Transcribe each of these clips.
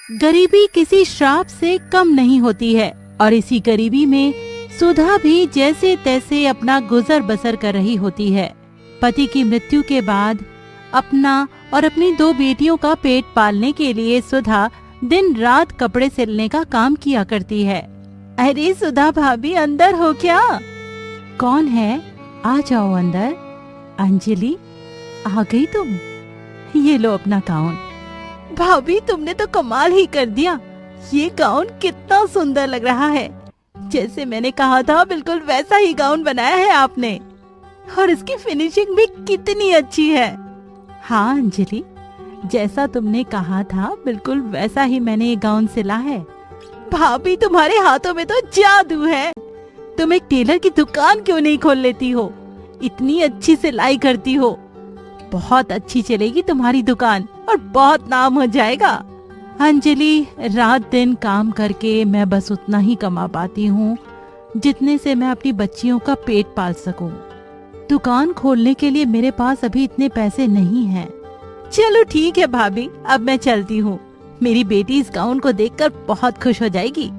गरीबी किसी श्राप से कम नहीं होती है और इसी गरीबी में सुधा भी जैसे तैसे अपना गुजर बसर कर रही होती है। पति की मृत्यु के बाद अपना और अपनी 2 बेटियों का पेट पालने के लिए सुधा दिन रात कपड़े सिलने का काम किया करती है। अरे सुधा भाभी, अंदर हो क्या? कौन है? आ जाओ अंदर। अंजलि, आ गई तुम? ये लो अपना गाउन। भाभी, तुमने तो कमाल ही कर दिया। ये गाउन कितना सुंदर लग रहा है। जैसे मैंने कहा था बिल्कुल वैसा ही गाउन बनाया है आपने। और इसकी फिनिशिंग भी कितनी अच्छी है। हाँ अंजलि, जैसा तुमने कहा था बिल्कुल वैसा ही मैंने ये गाउन सिला है। भाभी, तुम्हारे हाथों में तो जादू है। तुम एक टेलर की दुकान क्यों नहीं खोल लेती हो? इतनी अच्छी सिलाई करती हो। बहुत अच्छी चलेगी तुम्हारी दुकान और बहुत नाम हो जाएगा। अंजलि, रात दिन काम करके मैं बस उतना ही कमा पाती हूँ जितने से मैं अपनी बच्चियों का पेट पाल सकूं। दुकान खोलने के लिए मेरे पास अभी इतने पैसे नहीं हैं। चलो ठीक है भाभी, अब मैं चलती हूँ। मेरी बेटी इस गाउन को देखकर बहुत खुश हो जाएगी।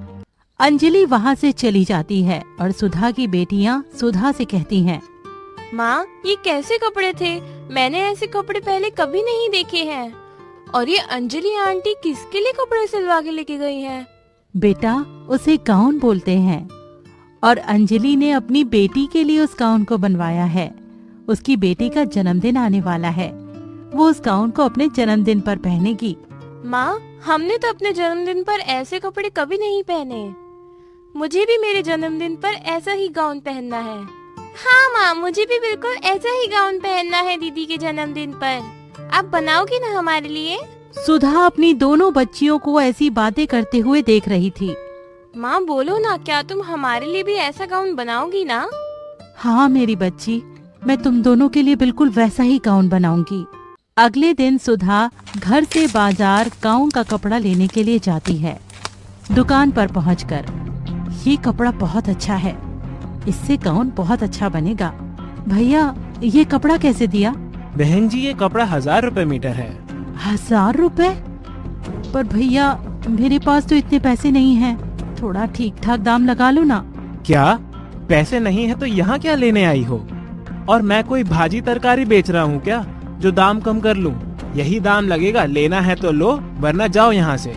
अंजलि वहाँ से चली जाती है और सुधा की बेटियाँ सुधा से कहती हैं, माँ, ये कैसे कपड़े थे? मैंने ऐसे कपड़े पहले कभी नहीं देखे हैं। और ये अंजलि आंटी किसके लिए कपड़े सिलवा के लेके गई हैं? बेटा, उसे गाउन बोलते हैं और अंजलि ने अपनी बेटी के लिए उस गाउन को बनवाया है। उसकी बेटी का जन्मदिन आने वाला है। वो उस गाउन को अपने जन्मदिन पर पहनेगी। माँ, हमने तो अपने जन्मदिन पर ऐसे कपड़े कभी नहीं पहने। मुझे भी मेरे जन्मदिन पर ऐसा ही गाउन पहनना है। हाँ माँ, मुझे भी बिल्कुल ऐसा ही गाउन पहनना है दीदी के जन्मदिन पर। आप बनाओगी ना हमारे लिए? सुधा अपनी दोनों बच्चियों को ऐसी बातें करते हुए देख रही थी। माँ बोलो ना, क्या तुम हमारे लिए भी ऐसा गाउन बनाओगी ना? हाँ मेरी बच्ची, मैं तुम दोनों के लिए बिल्कुल वैसा ही गाउन बनाऊंगी। अगले दिन सुधा घर से बाजार गाउन का कपड़ा लेने के लिए जाती है। दुकान पर पहुंचकर, ये कपड़ा बहुत अच्छा है, इससे गाउन बहुत अच्छा बनेगा। भैया, ये कपड़ा कैसे दिया? बहन जी, ये कपड़ा 1000 रुपए मीटर है। 1000 रुपए? पर भैया, मेरे पास तो इतने पैसे नहीं हैं। थोड़ा ठीक ठाक दाम लगा लो ना। क्या पैसे नहीं है तो यहाँ क्या लेने आई हो? और मैं कोई भाजी तरकारी बेच रहा हूँ क्या जो दाम कम कर लूँ? यही दाम लगेगा, लेना है तो लो वरना जाओ यहाँ से।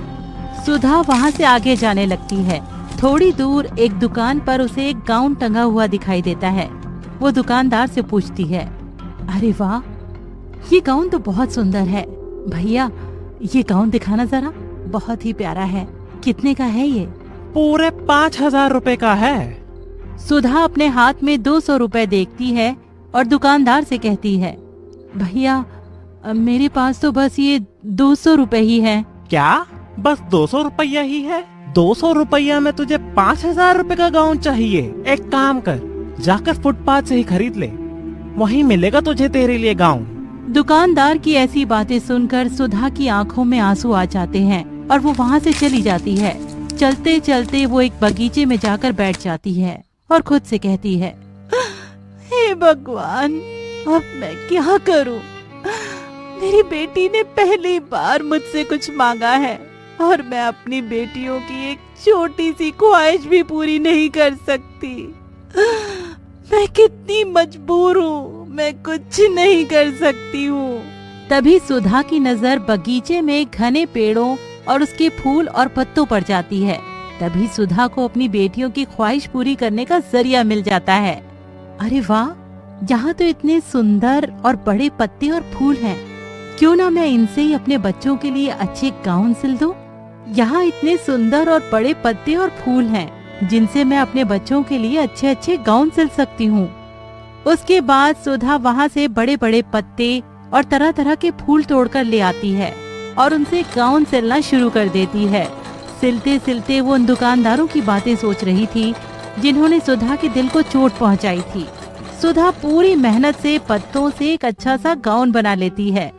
सुधा वहाँ से आगे जाने लगती है। थोड़ी दूर एक दुकान पर उसे एक गाउन टंगा हुआ दिखाई देता है। वो दुकानदार से पूछती है, अरे वाह, ये गाउन तो बहुत सुंदर है। भैया, ये गाउन दिखाना जरा, बहुत ही प्यारा है। कितने का है ये? पूरे 5000 रुपए का है। सुधा अपने हाथ में 200 रुपए देखती है और दुकानदार से कहती है, भैया, मेरे पास तो बस ये 200 रुपए ही है। क्या? बस 200 रुपया ही है? 200 रुपया में तुझे 5000 रुपए का गाउन चाहिए? एक काम कर, जाकर फुटपाथ से ही खरीद ले, वहीं मिलेगा तुझे तेरे लिए गाउन। दुकानदार की ऐसी बातें सुनकर सुधा की आंखों में आंसू आ जाते हैं और वो वहाँ से चली जाती है। चलते चलते वो एक बगीचे में जाकर बैठ जाती है और खुद से कहती है, हे भगवान, अब मैं क्या करूं? मेरी बेटी ने पहली बार मुझसे कुछ मांगा है और मैं अपनी बेटियों की एक छोटी सी ख्वाहिश भी पूरी नहीं कर सकती। मैं कितनी मजबूर हूँ, मैं कुछ नहीं कर सकती हूँ। तभी सुधा की नजर बगीचे में घने पेड़ों और उसके फूल और पत्तों पर जाती है। तभी सुधा को अपनी बेटियों की ख्वाहिश पूरी करने का जरिया मिल जाता है। अरे वाह, यहाँ तो इतने सुंदर और बड़े पत्ते और फूल हैं। क्यों ना मैं इनसे ही अपने बच्चों के लिए अच्छे गाउन सिल दूं? यहाँ इतने सुंदर और बड़े पत्ते और फूल हैं जिनसे मैं अपने बच्चों के लिए अच्छे अच्छे गाउन सिल सकती हूँ। उसके बाद सुधा वहाँ से बड़े बड़े पत्ते और तरह तरह के फूल तोड़कर ले आती है और उनसे गाउन सिलना शुरू कर देती है। सिलते सिलते वो उन दुकानदारों की बातें सोच रही थी जिन्होंने सुधा के दिल को चोट पहुँचाई थी। सुधा पूरी मेहनत से पत्तों से एक अच्छा सा गाउन बना लेती है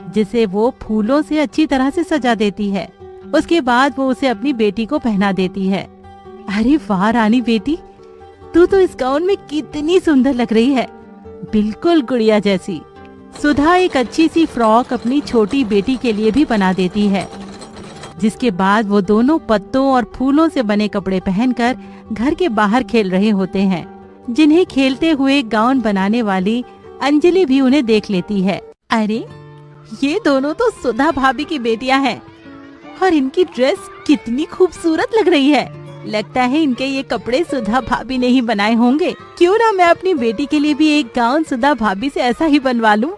जिसे वो फूलों से अच्छी तरह से सजा देती है। उसके बाद वो उसे अपनी बेटी को पहना देती है। अरे वाह रानी बेटी, तू तो इस गाउन में कितनी सुंदर लग रही है, बिल्कुल गुड़िया जैसी। सुधा एक अच्छी सी फ्रॉक अपनी छोटी बेटी के लिए भी बना देती है जिसके बाद वो दोनों पत्तों और फूलों से बने कपड़े पहनकर घर के बाहर खेल रहे होते हैं, जिन्हें खेलते हुए गाउन बनाने वाली अंजलि भी उन्हें देख लेती है। अरे ये दोनों तो सुधा भाभी की बेटियां हैं और इनकी ड्रेस कितनी खूबसूरत लग रही है। लगता है इनके ये कपड़े सुधा भाभी ने ही बनाए होंगे। क्यों ना मैं अपनी बेटी के लिए भी एक गाउन सुधा भाभी से ऐसा ही बनवा लूं।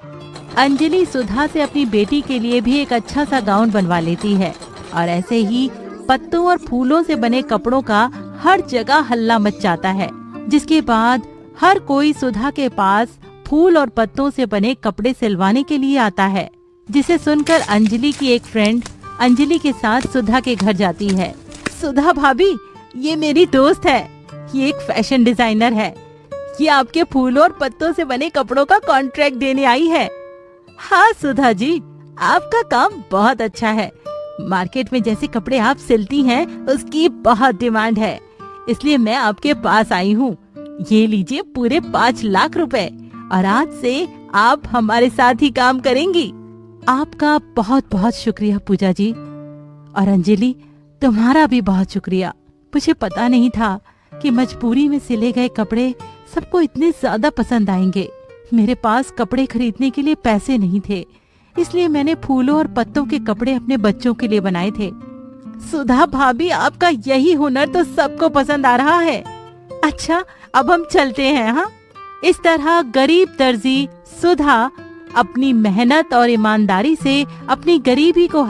अंजलि सुधा से अपनी बेटी के लिए भी एक अच्छा सा गाउन बनवा लेती है और ऐसे ही पत्तों और फूलों से बने कपड़ों का हर जगह हल्ला मच जाता है, जिसके बाद हर कोई सुधा के पास फूल और पत्तों से बने कपड़े सिलवाने के लिए आता है, जिसे सुनकर अंजलि की एक फ्रेंड अंजलि के साथ सुधा के घर जाती है। सुधा भाभी, ये मेरी दोस्त है, ये एक फैशन डिजाइनर है, ये आपके फूलों और पत्तों से बने कपड़ों का कॉन्ट्रैक्ट देने आई है। हाँ सुधा जी, आपका काम बहुत अच्छा है। मार्केट में जैसे कपड़े आप सिलती हैं उसकी बहुत डिमांड है, इसलिए मैं आपके पास आई हूँ। ये लीजिए पूरे 5 लाख रुपए और आज से आप हमारे साथ ही काम करेंगी। आपका बहुत बहुत शुक्रिया पूजा जी। और अंजलि, तुम्हारा भी बहुत शुक्रिया। मुझे पता नहीं था कि मजबूरी में सिले गए कपड़े सबको इतने ज्यादा पसंद आएंगे। मेरे पास कपड़े खरीदने के लिए पैसे नहीं थे, इसलिए मैंने फूलों और पत्तों के कपड़े अपने बच्चों के लिए बनाए थे। सुधा भाभी, आपका यही हुनर तो सबको पसंद आ रहा है। अच्छा, अब हम चलते हैं। हाँ, इस तरह गरीब दर्जी सुधा अपनी मेहनत और ईमानदारी से अपनी गरीबी को